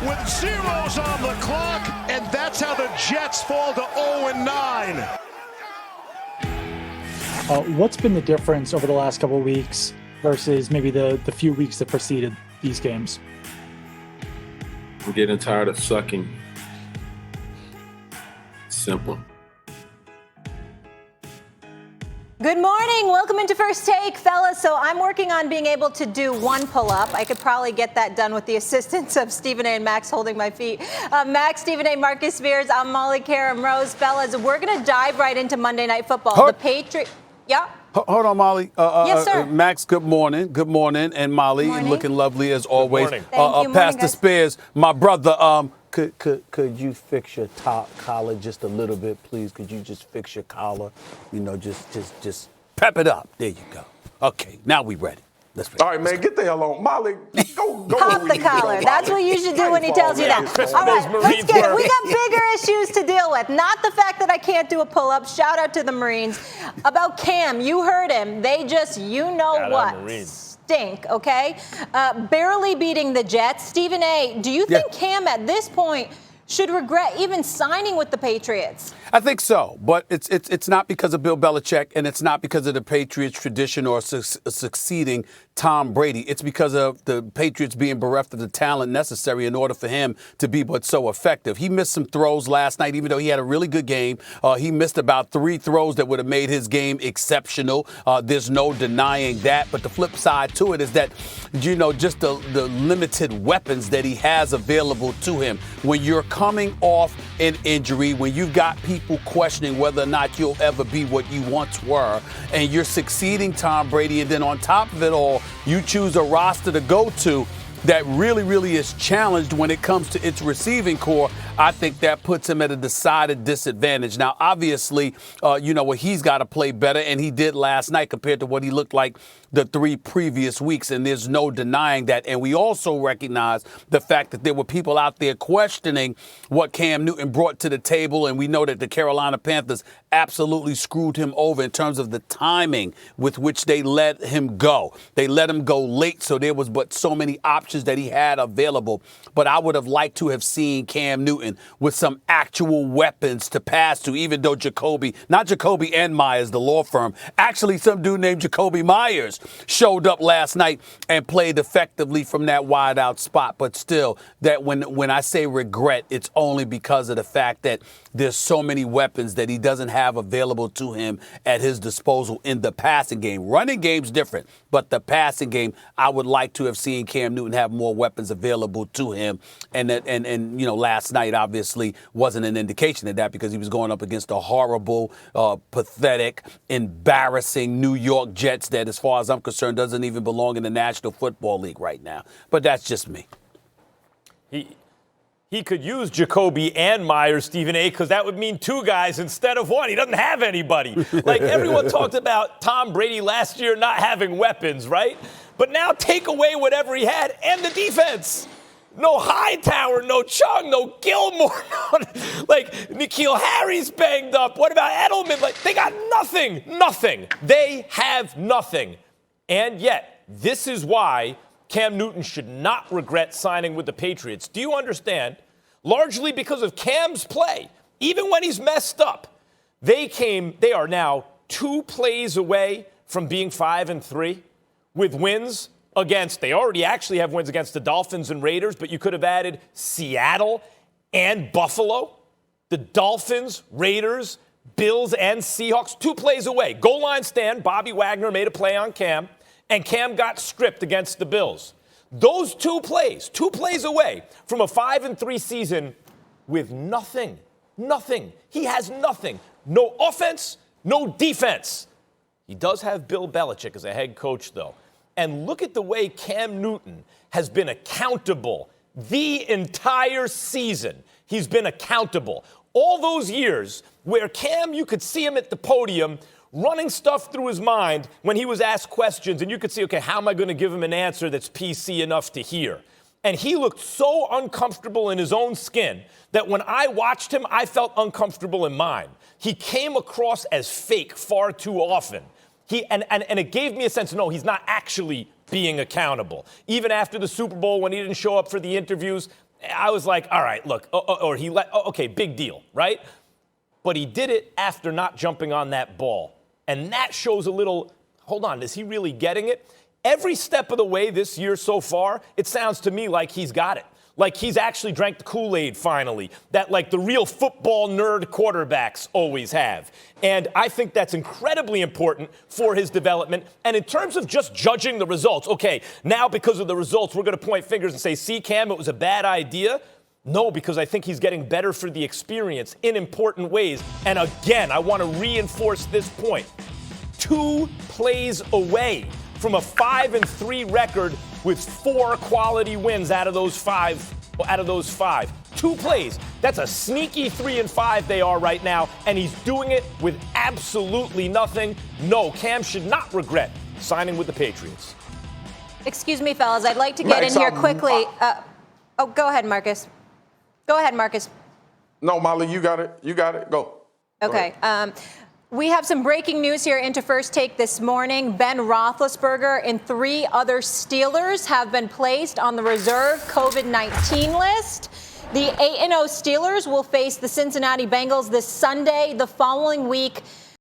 with zeros on the clock, and that's how the Jets fall to 0-9. What's been the difference over the last couple of weeks versus maybe the few weeks that preceded these games? I'm getting tired of sucking. Simple. Good morning. Welcome into First Take, fellas. So I'm working on being able to do one pull-up. I could probably get that done with the assistance of Stephen A. and Max holding my feet. Max, Stephen A., Marcus Spears, I'm Molly Karam Rose. Fellas, we're going to dive right into Monday Night Football. The Patriots. Yeah. Hold on, Molly. Yes, sir. Max, good morning. Good morning. And Molly, looking lovely as always. Good morning. Thank you. Pastor Spears, my brother, could you fix your top collar just a little bit, please? Could you just fix your collar? You know, just pep it up. There you go. Okay, now we ready. Let's All right, man, get the hell on. Molly, go. Pop the collar. That's what you should do when he tells you that. All right, let's get it. We got bigger issues to deal with. Not the fact that I can't do a pull-up. Shout out to the Marines. About Cam, you heard him. They just, stink, okay? Barely beating the Jets. Stephen A., do you think Cam at this point should regret even signing with the Patriots? I think so, but it's not because of Bill Belichick, and it's not because of the Patriots' tradition or succeeding Tom Brady. It's because of the Patriots being bereft of the talent necessary in order for him to be but so effective. He missed some throws last night, even though he had a really good game. He missed about 3 throws that would have made his game exceptional. There's no denying that. But the flip side to it is that, you know, just the limited weapons that he has available to him. When you're coming off an injury, when you've got people questioning whether or not you'll ever be what you once were, and you're succeeding Tom Brady, and then on top of it all, you choose a roster to go to that really is challenged when it comes to its receiving core, I think that puts him at a decided disadvantage. Now, obviously, he's got to play better, and he did last night compared to what he looked like the 3 previous weeks, and there's no denying that. And we also recognize the fact that there were people out there questioning what Cam Newton brought to the table, and we know that the Carolina Panthers absolutely screwed him over in terms of the timing with which they let him go. They let him go late, so there was but so many options that he had available. But I would have liked to have seen Cam Newton with some actual weapons to pass to, even though not Jacoby and Myers, the law firm, actually some dude named Jacoby Myers showed up last night and played effectively from that wide out spot. But still, that when I say regret, it's only because of the fact that there's so many weapons that he doesn't have available to him at his disposal in the passing game. Running game's different, but the passing game, I would like to have seen Cam Newton have more weapons available to him. And last night obviously wasn't an indication of that, because he was going up against a horrible, pathetic, embarrassing New York Jets that, as far as I'm concerned, doesn't even belong in the National Football League right now. But that's just me. He could use Jacoby and Myers, Stephen A., because that would mean 2 guys instead of 1. He doesn't have anybody. Like, everyone talked about Tom Brady last year not having weapons, right? But now take away whatever he had and the defense. No Hightower, no Chung, no Gilmore. Like, N'Keal Harry's banged up. What about Edelman? Like, they got nothing. Nothing. They have nothing. And yet, this is why Cam Newton should not regret signing with the Patriots. Do you understand? Largely because of Cam's play. Even when he's messed up, they are now 2 plays away from being 5-3 with wins against, they already actually have wins against the Dolphins and Raiders, but you could have added Seattle and Buffalo. The Dolphins, Raiders, Bills, and Seahawks, 2 plays away. Goal line stand, Bobby Wagner made a play on Cam, and Cam got stripped against the Bills. Those 2 plays away from a 5-3 season with nothing. Nothing. He has nothing. No offense, no defense. He does have Bill Belichick as a head coach, though. And look at the way Cam Newton has been accountable the entire season. He's been accountable. All those years where Cam, you could see him at the podium running stuff through his mind when he was asked questions, and you could see, okay, how am I going to give him an answer that's PC enough to hear? And he looked so uncomfortable in his own skin that when I watched him, I felt uncomfortable in mine. He came across as fake far too often. And it gave me a sense, no, he's not actually being accountable. Even after the Super Bowl, when he didn't show up for the interviews, I was like, all right, look, okay, big deal, right? But he did it after not jumping on that ball. And that shows a little, hold on, is he really getting it? Every step of the way this year so far, it sounds to me like he's got it. Like he's actually drank the Kool-Aid finally, that like the real football nerd quarterbacks always have. And I think that's incredibly important for his development. And in terms of just judging the results, okay, now because of the results, we're going to point fingers and say, see, Cam, it was a bad idea. No, because I think he's getting better for the experience in important ways. And again, I want to reinforce this point. 2 plays away from a 5-3 record with 4 quality wins out of those 5. 2 plays. That's a sneaky 3-5 they are right now, and he's doing it with absolutely nothing. No, Cam should not regret signing with the Patriots. Excuse me, fellas. I'd like to get in here quickly. Go ahead, Marcus. Go ahead, Marcus. No, Molly, you got it. You got it. Go. Okay. We have some breaking news here into First Take this morning. Ben Roethlisberger and 3 other Steelers have been placed on the reserve COVID-19 list. The 8-0 Steelers will face the Cincinnati Bengals this Sunday. The following week,